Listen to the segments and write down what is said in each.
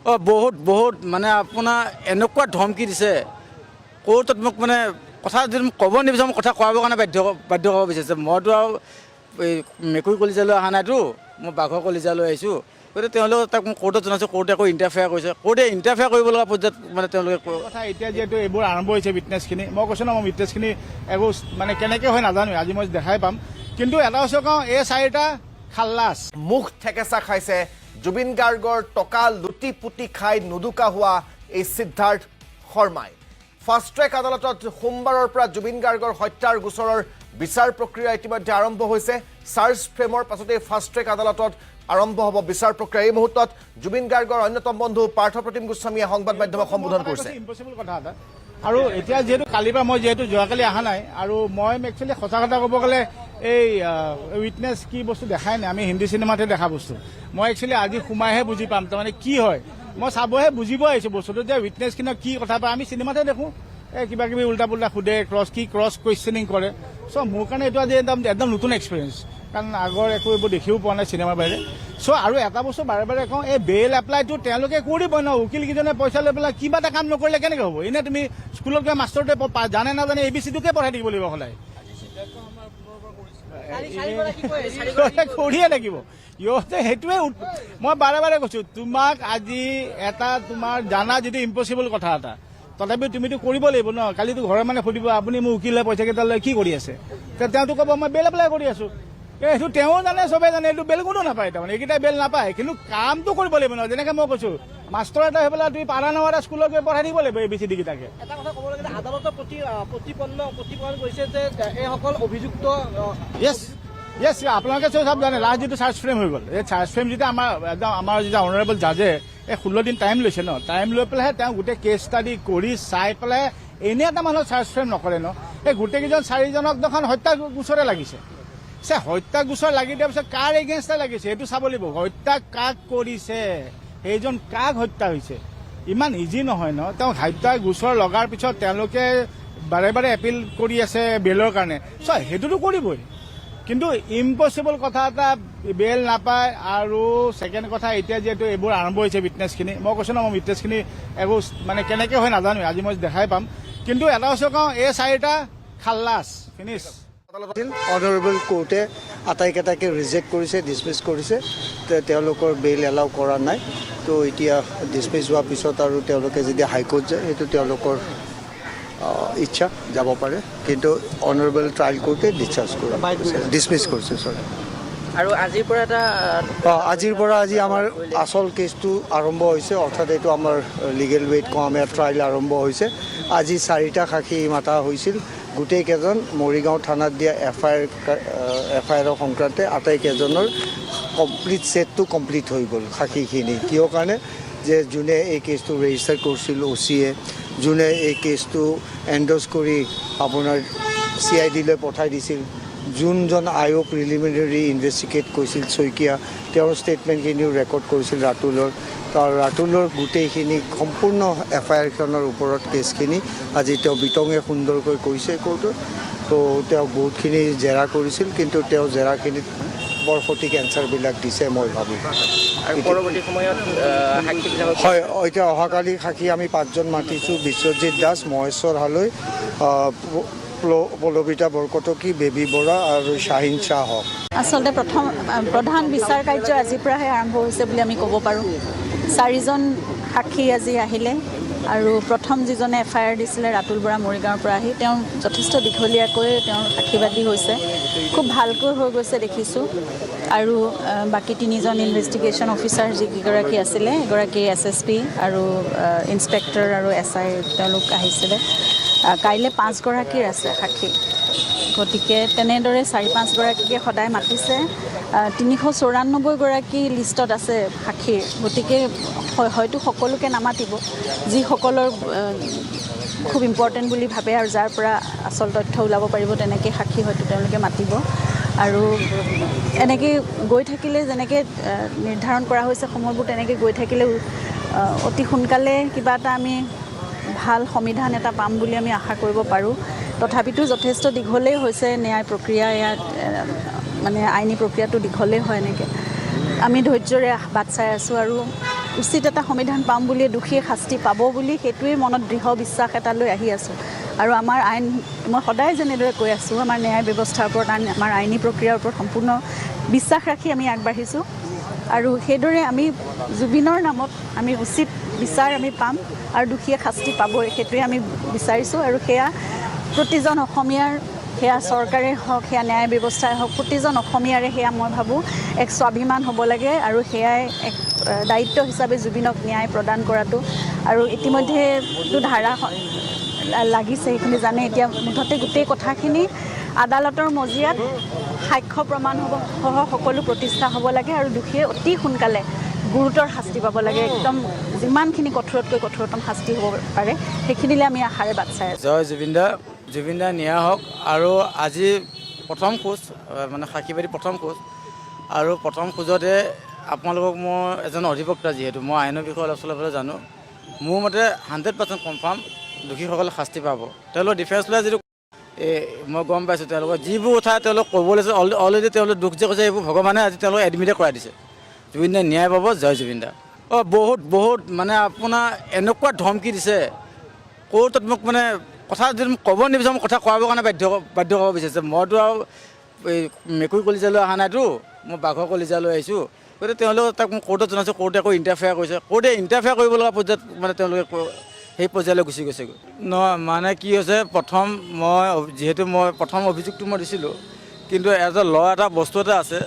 বহুত বহুত মানে আপোনাৰ এনেকুৱা ধমকি দিছে কোৰ্টত মোক মানে কথা যদি মোক ক'ব নিবিচাৰোঁ মোক কথা কোৱাবৰ কাৰণে বাধ্য কৰিব বিচাৰিছে। মইতো আৰু এই মেকুৰী কলিজালৈ অহা নাইতো, মই বাঘৰ কলিজালৈ আহিছোঁ। গতিকে তেওঁলোকে তাক মোক কোৰ্টত জনাইছোঁ, কোৰ্টে আকৌ ইণ্টাৰফেয়াৰ কৰিছে। কোৰ্টে ইণ্টাৰফেয়াৰ কৰিব লগা পৰ্যায়ত মানে তেওঁলোকে কথা এতিয়া যিহেতু এইবোৰ আৰম্ভ হৈছে উইটনেছখিনি, মই কৈছোঁ ন মই উইটনেছখিনি একো মানে কেনেকৈ হয় নাজানো, আজি মই দেখাই পাম। কিন্তু এটা হৈছে কওঁ, এই চাৰিটা খাল্লাছ। মুখ ঠেকেচা খাইছে জুবিন গাৰ্গৰ টকা লুটি পুটি খাই নুদুকা হোৱা এই সিদ্ধাৰ্থ শৰ্মাই। ফাষ্ট ট্ৰেক আদালতত সোমবাৰৰ পৰা জুবিন গাৰ্গৰ হত্যাৰ গোচৰৰ বিচাৰ প্ৰক্ৰিয়া ইতিমধ্যে আৰম্ভ হৈছে। চাৰ্জ ফ্ৰেমৰ পাছতেই ফাষ্ট ট্ৰেক আদালতত আৰম্ভ হ'ব বিচাৰ প্ৰক্ৰিয়া। এই মুহূৰ্তত জুবিন গাৰ্গৰ অন্যতম বন্ধু পাৰ্থপ্ৰতিম গোস্বামীয়ে সংবাদ মাধ্যমক সম্বোধন কৰিছে। ইম্পচিবল কথা এটা। আৰু এতিয়া যিহেতু কালিৰ পৰা মই যিহেতু যোৱাকালি অহা নাই, আৰু মই একচুৱেলি সঁচা কথা ক'ব গ'লে এই উইটনেছ কি বস্তু দেখাই নাই, আমি হিন্দী চিনেমাতহে দেখা বস্তু। মই একচুৱেলি আজি সোমাইহে বুজি পাম তাৰমানে কি হয়। মই চাবহে বুজিব আহিছোঁ বস্তুটো যে উইটনেছখিনিক কি কথা পায়। আমি চিনেমাতহে দেখোঁ এই কিবা কিবি উল্টা পুল্টা সোধে, ক্ৰছ কুৱেশ্যনিং কৰে। চ' মোৰ কাৰণে এইটো আজি একদম নতুন এক্সপিৰিয়েঞ্চ, কাৰণ আগৰ একো এইবোৰ দেখিও পোৱা নাই চিনেমাৰ বাহিৰে। চ' আৰু এটা বস্তু বাৰে বাৰে কওঁ, এই বেইল এপ্লাইটো তেওঁলোকে কৰিবই ন। উকিলকেইজনে পইচা লৈ পেলাই কিবা এটা কাম নকৰিলে কেনেকৈ হ'ব? এনেই তুমি স্কুলত গৈ মাষ্টৰটোৱে জানে নাজানে ABCটোকে পঢ়াই থাকিব লাগিব সদায়, কৰিয়ে থাকিব ইহঁতে। সেইটোৱে মই বাৰে বাৰে কৈছোঁ তোমাক, আজি এটা তোমাৰ জানা যিটো ইম্পচিবল কথা এটা, তথাপিও তুমিতো কৰিব লাগিব ন। কালিতো ঘৰৰ মানে সুধিব আপুনি মোৰ উকিলে পইচা কেইটা লৈ কি কৰি আছে, তেওঁতো ক'ব মই বেল এপ্লাই কৰি আছোঁ। এইটো তেওঁ জানে, চবেই জানে, এইটো বেল কোনো নাপায়। তাৰমানে এইকেইটাই বেল নাপায়, কিন্তু কামটো কৰিব লাগিব ন। যেনেকৈ মই কৈছোঁ মাষ্টৰ এটা হৈ পেলাই তুমি পাৰা নৱাৰা স্কুলত গৈ পঢ়াই দিব লাগিব ABCD কেইটাকে। এটা কথা ক'ব লাগিলে আদালতৰ প্ৰতিপন্ন কৰিছে যে এইসকল অভিযুক্ত য়েছ আপোনালোকে চব জানে। লাষ্ট যিটো চাৰ্জ ফ্ৰেম হৈ গ'ল, এই চাৰ্জ ফ্ৰেম যেতিয়া আমাৰ যেতিয়া অনাৰেবল জাজে এই 16 দিন টাইম লৈছে ন, টাইম লৈ পেলাইহে তেওঁ গোটেই কেছ ষ্টাডি কৰি চাই পেলাই এনে এটা মানুহৰ চাৰ্জ ফ্ৰেম নকৰে ন। এই গোটেইকেইজন 4জনক দেখোন হত্যা গোচৰে লাগিছে। হত্যা গোচৰ লাগি দিয়াৰ পিছত কাৰ এগেইনষ্টে লাগিছে সেইটো চাব লাগিব। হত্যা কাক কৰিছে, সেইজন কাক হত্যা হৈছে, ইমান ইজি নহয় ন। তেওঁ হত্যা গোচৰ লগাৰ পিছত তেওঁলোকে বাৰে বাৰে এপিল কৰি আছে বেলৰ কাৰণে। সেইটোতো কৰিবই, কিন্তু ইম্পচিবল কথা এটা, বেল নাপায়। আৰু ছেকেণ্ড কথা, এতিয়া যিহেতু এইবোৰ আৰম্ভ হৈছে উইটনেছখিনি, মই কৈছোঁ ন মই উইটনেছখিনি একো মানে কেনেকৈ হয় নাজানো, আজি মই দেখাই পাম। কিন্তু এটা হৈছে কওঁ, এই চাৰিটা খাল্লাছ, ফিনিছ। অনাৰেবল কোৰ্টে আটাইকেইটাকে ৰিজেক্ট কৰিছে, ডিছমিছ কৰিছে। তেওঁলোকৰ বেইল এলাউ কৰা নাই। তো এতিয়া ডিছমিছ হোৱাৰ পিছত আৰু তেওঁলোকে যদি হাইকোৰ্ট যায় সেইটো তেওঁলোকৰ ইচ্ছা, যাব পাৰে। কিন্তু অনাৰেবল ট্ৰায়েল কোৰ্টে ডিছমিছ কৰিছে। আৰু আজিৰ পৰা আজি আমাৰ আচল কেছটো আৰম্ভ হৈছে, অৰ্থাৎ এইটো আমাৰ লিগেল ৱেইট কওঁ আমি, ট্ৰায়েল আৰম্ভ হৈছে। আজি 4টা সাক্ষী মাতা হৈছিল। গোটেইকেইজন মৰিগাঁও থানাত দিয়া এফআইআৰৰ সংক্ৰান্তে আটাইকেইজনৰ কমপ্লিট ছেটটো কমপ্লিট হৈ গ'ল সাক্ষীখিনি। কিয় কাৰণে যে যোনে এই কেছটো ৰেজিষ্টাৰ কৰিছিল OCয়ে, যোনে এই কেছটো এণ্ডৰ্ছ কৰি আপোনাৰ CID লৈ পঠাই দিছিল, যোনজন প্ৰিলিমিনাৰী ইনভেষ্টিগেট কৰিছিল শইকীয়া, তেওঁৰ ষ্টেটমেণ্টখিনিও ৰেকৰ্ড কৰিছিল ৰাতুলৰ গোটেইখিনি সম্পূৰ্ণ এফআইআৰখনৰ ওপৰত কেছখিনি আজি তেওঁ বিতংয়ে সুন্দৰকৈ কৈছে কোৰ্টত। তো তেওঁ বহুতখিনি জেৰা কৰিছিল, কিন্তু তেওঁ জেৰাখিনিত বৰ সঠিক এনচাৰবিলাক দিছে মই ভাবোঁ। পৰৱৰ্তী সময়ত হয়, এতিয়া অহাকালি সাক্ষী আমি 5জন মাতিছোঁ: বিশ্বজিৎ দাস, মহেশ্বৰ হালৈ, পল্লৱিতা বৰকটকী, বেবী বৰা আৰু শাহিন শ্বাহ হক। আচলতে প্ৰধান বিচাৰ কাৰ্য আজিৰ পৰাহে আৰম্ভ হৈছে বুলি আমি ক'ব পাৰোঁ। 4জন সাক্ষী আজি আহিলে, আৰু প্ৰথম যিজনে এফআইআৰ দিছিলে ৰাতুল বৰা মৰিগাঁৱৰ পৰা আহি, তেওঁ যথেষ্ট দীঘলীয়াকৈ তেওঁৰ সাক্ষীবাদী হৈছে, খুব ভালকৈ হৈ গৈছে দেখিছোঁ। আৰু বাকী 3জন ইনভেষ্টিগেশ্যন অফিচাৰ যিকেইগৰাকী আছিলে, এগৰাকী SSP আৰু ইনস্পেক্টৰ আৰু SI, তেওঁলোক আহিছিলে। কাইলৈ 5গৰাকীৰ আছে সাক্ষী, গতিকে তেনেদৰে 4-5গৰাকীকে সদায় মাতিছে। 394গৰাকী লিষ্টত আছে সাক্ষীৰ, গতিকে হয়তো সকলোকে নামাতিব। যিসকলৰ খুব ইম্পৰ্টেণ্ট বুলি ভাবে আৰু যাৰ পৰা আচল তথ্য ওলাব পাৰিব, তেনেকৈ সাক্ষী হয়তো তেওঁলোকে মাতিব। আৰু এনেকৈ গৈ থাকিলে, যেনেকৈ নিৰ্ধাৰণ কৰা হৈছে সময়বোৰ, তেনেকৈ গৈ থাকিলে অতি সোনকালে কিবা এটা আমি ভাল সমিধান এটা পাম বুলি আমি আশা কৰিব পাৰোঁ। তথাপিতো যথেষ্ট দীঘলেই হৈছে ন্যায় প্ৰক্ৰিয়া, ইয়াত মানে আইনী প্ৰক্ৰিয়াটো দীঘলেই হয়। এনেকৈ আমি ধৈৰ্যৰে বাট চাই আছোঁ, আৰু উচিত এটা সংবিধান পাম বুলি দোষীয়ে শাস্তি পাব বুলি সেইটোৱেই মনত দৃঢ় বিশ্বাস এটা লৈ আহি আছোঁ আৰু আমাৰ আইন মই সদায় যেনেদৰে কৈ আছোঁ আমাৰ ন্যায় ব্যৱস্থাৰ ওপৰত আমাৰ আইনী প্ৰক্ৰিয়াৰ ওপৰত সম্পূৰ্ণ বিশ্বাস ৰাখি আমি আগবাঢ়িছোঁ আৰু সেইদৰে আমি জুবিনৰ নামত আমি উচিত বিচাৰ আমি পাম আৰু দোষীয়ে শাস্তি পাবই সেইটোৱে আমি বিচাৰিছোঁ আৰু সেয়া প্ৰতিজন অসমীয়াৰ সেয়া চৰকাৰে হওক সেয়া ন্যায় ব্যৱস্থাই হওক প্ৰতিজন অসমীয়াৰে সেয়া মই ভাবোঁ এক স্বাভিমান হ'ব লাগে আৰু সেয়াই এক দায়িত্ব হিচাপে জুবিনক ন্যায় প্ৰদান কৰাটো আৰু ইতিমধ্যে যিটো ধাৰা লাগিছে সেইখিনি জানে এতিয়া মুঠতে গোটেই কথাখিনি আদালতৰ মজিয়াত সাক্ষ্য প্ৰমাণ হ'ব সহ সকলো প্ৰতিষ্ঠা হ'ব লাগে আৰু দোষীয়ে অতি সোনকালে গুৰুতৰ শাস্তি পাব লাগে একদম যিমানখিনি কঠোৰতকৈ কঠোৰতম শাস্তি হ'ব পাৰে সেইখিনিলৈ আমি আশাৰে বাট চাই আছোঁ জয় জুবিন দা ন্যায় হওক আৰু আজি প্ৰথম খোজ মানে সাক্ষীবাদী প্ৰথম খোজ আৰু প্ৰথম খোজতে আপোনালোকক মই এজন অধিবক্তা যিহেতু মই আইনৰ বিষয়ে অলপ চলপ জানো মোৰ মতে 100% কনফাৰ্ম দোষীসকলে শাস্তি পাব তেওঁলোকৰ ডিফেন্স লয় যিটো মই গম পাইছোঁ তেওঁলোকৰ যিবোৰ কথা তেওঁলোক ক'বলৈ অলৰেডি তেওঁলোকে দুখ যে কৈছে এইবোৰ ভগৱানে আজি তেওঁলোকক এডমিটে কৰাই দিছে জুবিন দাই ন্যায় পাব জয় জুবিন দা বহুত মানে আপোনাৰ এনেকুৱা ধমকি দিছে কোৰ্টত মোক মানে কথা যদি মোক ক'ব নিবিচাৰোঁ কথা কোৱাবৰ কাৰণে বাধ্য কৰিব বিচাৰিছে মইতো আৰু এই মেকুৰী কলিজালৈ অহা নাইতো মই বাঘৰ কলিজালৈ আহিছোঁ গতিকে তেওঁলোকে তাক মোক কোৰ্টত জনাইছোঁ কোৰ্টে আকৌ ইণ্টাৰফেয়াৰ কৰিছে কোৰ্টে ইণ্টাৰফেয়াৰ কৰিব লগা পৰ্যায়ত মানে তেওঁলোকে সেই পৰ্যায়লৈ গুচি গৈছেগৈ নহয় মানে কি হৈছে প্ৰথম যিহেতু মই প্ৰথম অভিযোগটো মই দিছিলোঁ কিন্তু এটা বস্তু এটা আছে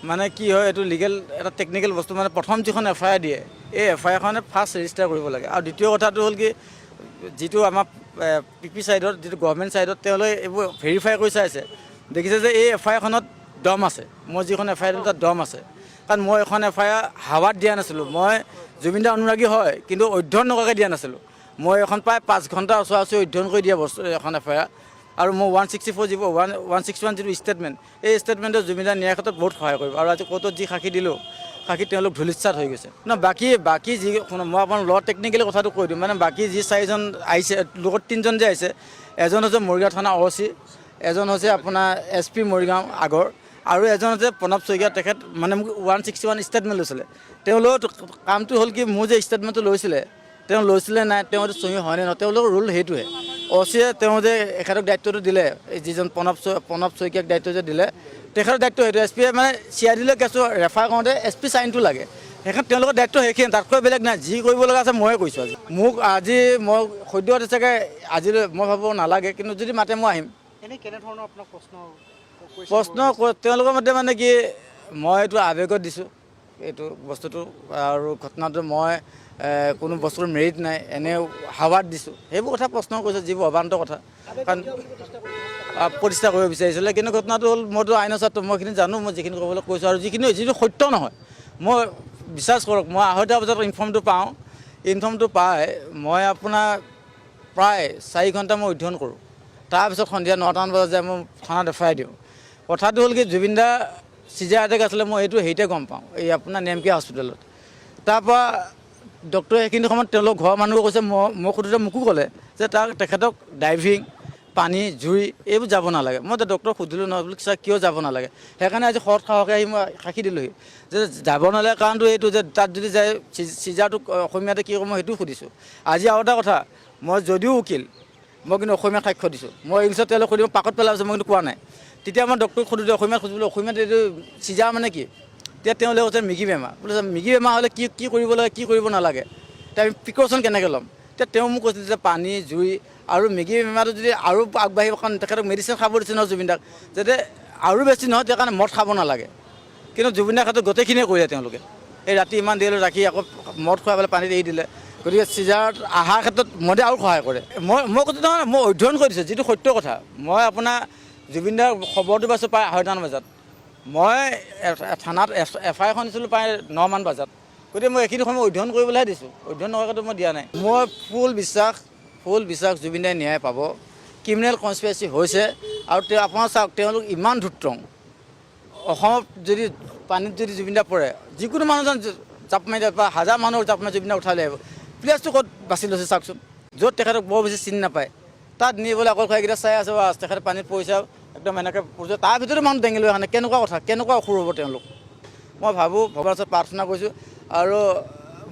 মানে কি হয় এইটো লিগেল এটা টেকনিকেল বস্তু মানে প্ৰথম যিখন FIR দিয়ে এই FIRখনে ফাৰ্ষ্ট ৰেজিষ্টাৰ কৰিব লাগে আৰু দ্বিতীয় কথাটো হ'ল কি যিটো আমাৰ PP ছাইডত যিটো গভৰ্ণমেণ্ট ছাইডত তেওঁলোকে এইবোৰ ভেৰিফাই কৰি চাইছে দেখিছে যে এই FIRখনত দম আছে মই যিখন FIR দিলোঁ তাত দম আছে কাৰণ মই এখন FIR হাৱাত দিয়া নাছিলোঁ মই জুবিন দা অনুৰাগী হয় কিন্তু অধ্যয়ন নকৰাকৈ দিয়া নাছিলোঁ মই এখন প্ৰায় 5 ঘণ্টা ওচৰা-ওচৰি অধ্যয়ন কৰি দিয়া বস্তু এখন FIR আৰু মই 164 যিবোৰ 161 যিটো ষ্টেটমেণ্ট এই ষ্টেটমেণ্টে জুবিন দাৰ ন্যায় ক্ষেত্ৰত বহুত সহায় কৰিব আৰু আজি কোৰ্টত যি সাক্ষী দিলোঁ সাক্ষী তেওঁলোক ধূলিচ্ছাত হৈ গৈছে বাকী যি মই আপোনাৰ ল টেকনিকেলি কথাটো কৈ দিওঁ মানে বাকী যি 4জন আহিছে লগত 3জন যে আহিছে এজন হৈছে মৰিগাঁও থানা OC এজন হৈছে আপোনাৰ SP মৰিগাঁও আগৰ আৰু এজন হৈছে প্ৰণৱ শইকীয়া তেখেত মানে মোক 161 ষ্টেটমেণ্ট লৈছিলে তেওঁলোকৰ কামটো হ'ল কি মোৰ যে ষ্টেটমেণ্টটো লৈছিলে নাই তেওঁ চহী হয়নে নহয় তেওঁলোকৰ ৰুল সেইটোহে OCয়ে তেওঁ যে এখেতক দায়িত্বটো দিলে যিজন প্ৰণৱ শইকীয়াক দায়িত্ব যে দিলে তেখেতৰ দায়িত্ব সেইটো SPয়ে মানে CIDলৈ কেছটো ৰেফাৰ কৰোঁতে SP চাইনটো লাগে সেইখন তেওঁলোকৰ দায়িত্ব সেইখিনি তাতকৈ বেলেগ নাই যি কৰিব লগা আছে ময়ে কৈছোঁ আজি মোক আজি মই সদ্য চাগে আজিলৈ মই ভাবোঁ নালাগে কিন্তু যদি মাতে মই আহিম এনেই কেনেধৰণৰ আপোনাক প্ৰশ্ন তেওঁলোকৰ মতে মানে কি মই এইটো আৱেগত দিছোঁ এইটো বস্তুটো আৰু ঘটনাটো মই কোনো বস্তুৰ মেৰিট নাই এনে হাৱাত দিছোঁ সেইবোৰ কথা প্ৰশ্ন কৰিছে যিবোৰ অবান্ত কথা কাৰণ প্ৰতিষ্ঠা কৰিব বিচাৰিছিলে কিন্তু ঘটনাটো হ'ল মইতো আইনৰ ছাত্ৰ মই এইখিনি জানো মই যিখিনি ক'বলৈ কৈছোঁ আৰু যিটো সত্য নহয় মই বিশ্বাস কৰক মই 2:30 বজাত ইনফৰ্মটো পাই মই আপোনাৰ প্ৰায় 4 ঘণ্টা মই অধ্যয়ন কৰোঁ তাৰপিছত সন্ধিয়া 9টামান বজাত যায় মই থানাত FIR দিওঁ কথাটো হ'ল কি জুবিন দা চিজাৰ এটেক আছিলে মই এইটো হেৰিতে গম পাওঁ এই আপোনাৰ নেমকিয়া হস্পিটেলত তাৰপৰা ডক্টৰে সেইখিনি সময়ত তেওঁলোক ঘৰৰ মানুহক কৈছে মই সোধোতে মোকো ক'লে যে তেখেতক ডাইভিং পানী জুই এইবোৰ যাব নালাগে মই ডক্টৰক সুধিলোঁ নহয় বোলো ছাৰ কিয় যাব নালাগে সেইকাৰণে আজি সৎ সাহসে আহি মই সাক্ষী দিলোঁহি যে যাব নালাগে কাৰণটো এইটো যে তাত যদি যায় চিজাৰটো অসমীয়াতে কি ক'ম মই সেইটোও সুধিছোঁ আজি আৰু এটা কথা মই যদিও উকিল মই কিন্তু অসমীয়াত সাক্ষ্য দিছোঁ মই ইংলিছত তেওঁলোক সুধিব পাকত পেলাইছোঁ মই কিন্তু কোৱা নাই তেতিয়া মই ডক্টৰক সুধোঁতে অসমীয়াত সুধিবলৈ অসমীয়াত এইটো চিজাৰ মানে কি তেতিয়া তেওঁলোকে কৈছে মিকি বেমাৰ বোলে মিকি বেমাৰ হ'লে কি কৰিব লাগে কি কৰিব নালাগে তেতিয়া আমি প্ৰিকশ্যন কেনেকৈ ল'ম তেতিয়া তেওঁ মোক কৈছিল যে পানী জুই আৰু মিকি বেমাৰটো যদি আৰু আগবাঢ়িব কাৰণ তেখেতক মেডিচিন খাব দিছে নহয় জুবিন দাক যাতে আৰু বেছি নহয় তেওঁ কাৰণে মদ খাব নালাগে কিন্তু জুবিন দাৰ ক্ষেত্ৰত গোটেইখিনিয়ে কৰিলে তেওঁলোকে এই ৰাতি ইমান দেৰিলৈ ৰাখি আকৌ মদ খুৱাই পেলাই পানীত এৰি দিলে গতিকে চিজাৰত অহাৰ ক্ষেত্ৰত মদে আৰু সহায় কৰে মই কৈছোঁ নহয় মই অধ্যয়ন কৰি দিছোঁ যিটো সত্য কথা মই আপোনাৰ জুবিন দাৰ খবৰটো পাইছোঁ প্ৰায় 2:30 বজাত মই থানাত FIRখন দিছিলোঁ প্ৰায় 9মান বজাত গতিকে মই এইখিনি সময় অধ্যয়ন কৰিবলৈহে দিছোঁ অধ্যয়ন নকৰাকৈতো মই দিয়া নাই মই ফুল বিশ্বাস জুবিন দাই ন্যায় পাব ক্ৰিমিনেল কনস্পিৰেচি হৈছে আৰু আপোনাৰ চাওক তেওঁলোক ইমান ধূৰ্ত্ৰং অসমত যদি পানীত যদি জুবিন দা পৰে যিকোনো মানুহজন জাপ মাৰি বা হাজাৰ মানুহৰ জাপ মাৰি জুবিন দা উঠাই লৈ আহিব প্লেচটো ক'ত বাছি লৈছে চাওকচোন য'ত তেখেতক বৰ বেছি চিনি নাপায় তাত নিবলৈ অকল খোৱাইকেইটা চাই আছে তেখেতে পানীত পৰিছে একদম এনেকৈ পৰিছে তাৰ ভিতৰতে মানুহ দাঙি লৈ অহা নাই কেনেকুৱা কথা কেনেকুৱা অসুৰ হ'ব তেওঁলোক মই ভাবোঁ ভগৱানৰ ওচৰত প্ৰাৰ্থনা কৰিছোঁ আৰু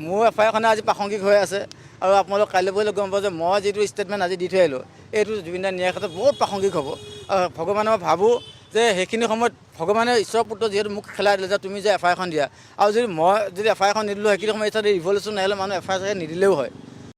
মোৰ এফআইআৰখনে আজি প্ৰাসংগিক হৈ আছে আৰু আপোনালোক কাইলৈ পৰহিলৈ গম পাব যে মই যিটো ষ্টেটমেণ্ট আজি দি থৈ আহিলোঁ এইটো জুবিন দাৰ ন্যায়ৰ ক্ষেত্ৰত বহুত প্ৰাসংগিক হ'ব আৰু ভগৱানে মই ভাবোঁ যে সেইখিনি সময়ত ভগৱানে ঈশ্বৰৰ পুত্ৰ যিহেতু মোক খেলাই দিলে যে তুমি যে এফআইআৰখন দিয়া আৰু যদি মই যদি এফআইআৰখন নিদিলোঁ সেইখিনি সময়ত ৰিভলিউশ্যন আহিলে মানুহ এফআইআৰ নিদিলেও হয়